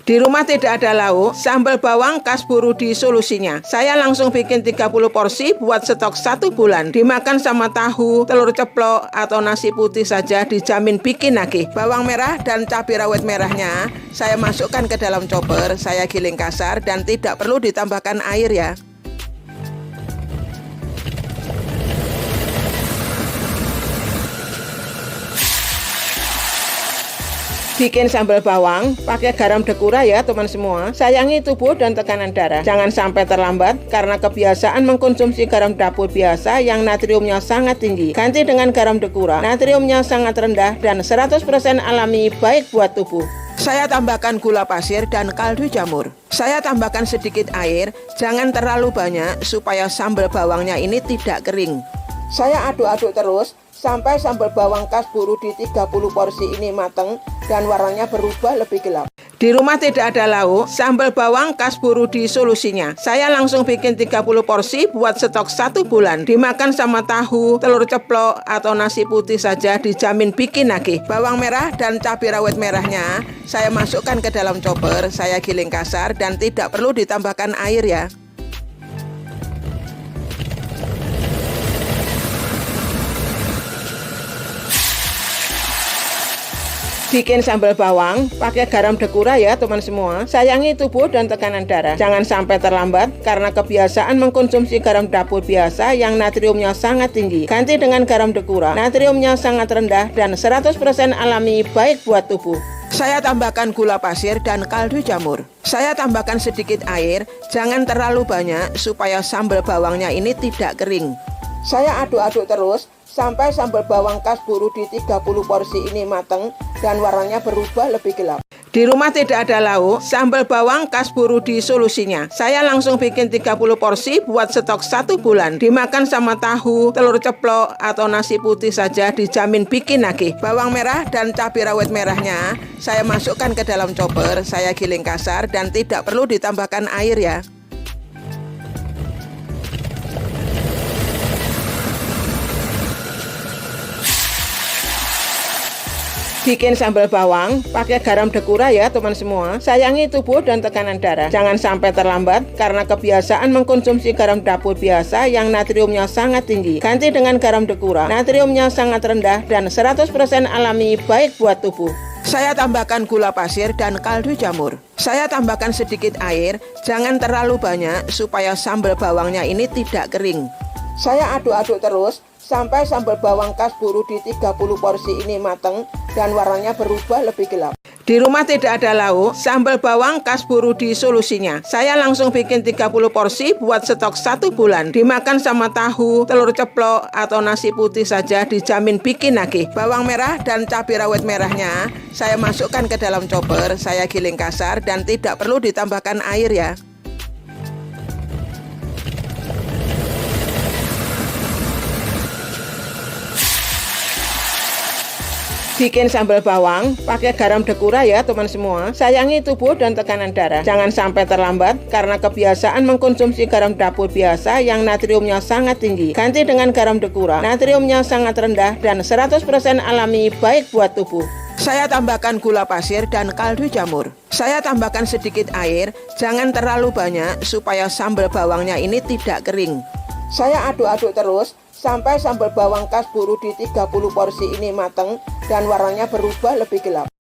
Di rumah tidak ada lauk, sambal bawang khas Burudi solusinya. Saya langsung bikin 30 porsi buat stok 1 bulan. Dimakan sama tahu, telur ceplok, atau nasi putih saja dijamin bikin nagih. Bawang merah dan cabai rawit merahnya saya masukkan ke dalam chopper, saya giling kasar dan tidak perlu ditambahkan air ya. Bikin sambal bawang, pakai garam dekura ya teman semua. Sayangi tubuh dan tekanan darah. Jangan sampai terlambat karena kebiasaan mengkonsumsi garam dapur biasa yang natriumnya sangat tinggi. Ganti dengan garam dekura, natriumnya sangat rendah dan 100% alami, baik buat tubuh. Saya tambahkan gula pasir dan kaldu jamur. Saya tambahkan sedikit air, jangan terlalu banyak supaya sambal bawangnya ini tidak kering. Saya aduk-aduk terus sampai sambal bawang khas Burudi 30 porsi ini mateng dan warnanya berubah lebih gelap. Di rumah tidak ada lauk, sambal bawang khas Burudi solusinya. Saya langsung bikin 30 porsi buat stok 1 bulan. Dimakan sama tahu, telur ceplok, atau nasi putih saja dijamin bikin nagih. Bawang merah dan cabai rawit merahnya saya masukkan ke dalam chopper, saya giling kasar dan tidak perlu ditambahkan air ya. Bikin sambal bawang, pakai garam dekura ya teman semua. Sayangi tubuh dan tekanan darah. Jangan sampai terlambat karena kebiasaan mengkonsumsi garam dapur biasa yang natriumnya sangat tinggi. Ganti dengan garam dekura, natriumnya sangat rendah dan 100% alami, baik buat tubuh. Saya tambahkan gula pasir dan kaldu jamur. Saya tambahkan sedikit air, jangan terlalu banyak supaya sambal bawangnya ini tidak kering. Saya aduk-aduk terus sampai sambal bawang khas Burudi 30 porsi ini mateng dan warnanya berubah lebih gelap. Di rumah tidak ada lauk, sambal bawang khas Burudi solusinya. Saya langsung bikin 30 porsi buat stok 1 bulan. Dimakan sama tahu, telur ceplok, atau nasi putih saja dijamin bikin nagih. Bawang merah dan cabai rawit merahnya saya masukkan ke dalam chopper, saya giling kasar dan tidak perlu ditambahkan air ya. Bikin sambal bawang, pakai garam dekura ya teman semua. Sayangi tubuh dan tekanan darah. Jangan sampai terlambat karena kebiasaan mengkonsumsi garam dapur biasa yang natriumnya sangat tinggi. Ganti dengan garam dekura, natriumnya sangat rendah dan 100% alami, baik buat tubuh. Saya tambahkan gula pasir dan kaldu jamur. Saya tambahkan sedikit air, jangan terlalu banyak supaya sambal bawangnya ini tidak kering. Saya aduk-aduk terus sampai sambal bawang khas Burudi 30 porsi ini mateng dan warnanya berubah lebih gelap. Di rumah tidak ada lauk, sambal bawang khas Burudi solusinya. Saya langsung bikin 30 porsi buat stok 1 bulan. Dimakan sama tahu, telur ceplok, atau nasi putih saja dijamin bikin nagih. Bawang merah dan cabai rawit merahnya saya masukkan ke dalam chopper, saya giling kasar dan tidak perlu ditambahkan air ya. Bikin sambal bawang, pakai garam dekura ya teman semua. Sayangi tubuh dan tekanan darah. Jangan sampai terlambat karena kebiasaan mengkonsumsi garam dapur biasa yang natriumnya sangat tinggi. Ganti dengan garam dekura, natriumnya sangat rendah dan 100% alami, baik buat tubuh. Saya tambahkan gula pasir dan kaldu jamur. Saya tambahkan sedikit air, jangan terlalu banyak supaya sambal bawangnya ini tidak kering. Saya aduk-aduk terus sampai sambal bawang khas Burudi 30 porsi ini mateng dan warnanya berubah lebih gelap.